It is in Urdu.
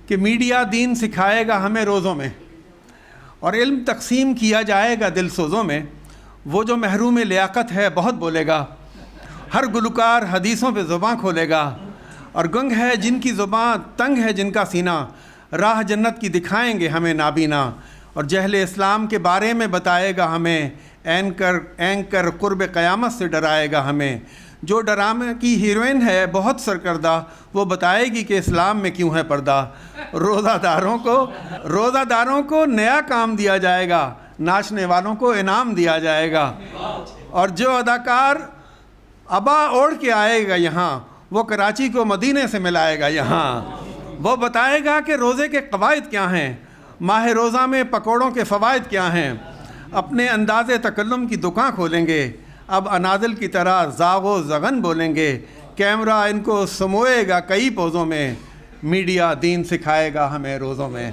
کہ میڈیا دین سکھائے گا ہمیں روزوں میں، اور علم تقسیم کیا جائے گا دل سوزوں میں۔ وہ جو محروم لیاقت ہے بہت بولے گا، ہر گلوکار حدیثوں پہ زباں کھولے گا، اور گنگ ہے جن کی زباں، تنگ ہے جن کا سینہ، راہ جنت کی دکھائیں گے ہمیں نابینا، اور جہل اسلام کے بارے میں بتائے گا ہمیں، اینکر قرب قیامت سے ڈرائے گا ہمیں۔ جو ڈرامے کی ہیروئن ہے بہت سرکردہ، وہ بتائے گی کہ اسلام میں کیوں ہے پردہ۔ روزہ داروں کو نیا کام دیا جائے گا، ناچنے والوں کو انعام دیا جائے گا، اور جو اداکار ابا اوڑھ کے آئے گا یہاں، وہ کراچی کو مدینے سے ملائے گا یہاں۔ وہ بتائے گا کہ روزے کے قواعد کیا ہیں، ماہ روزہ میں پکوڑوں کے فوائد کیا ہیں۔ اپنے انداز تکلم کی دکان کھولیں گے، اب انادل کی طرح زاغ و زغن بولیں گے۔ کیمرہ ان کو سموئے گا کئی پوزوں میں، میڈیا دین سکھائے گا ہمیں روزوں میں۔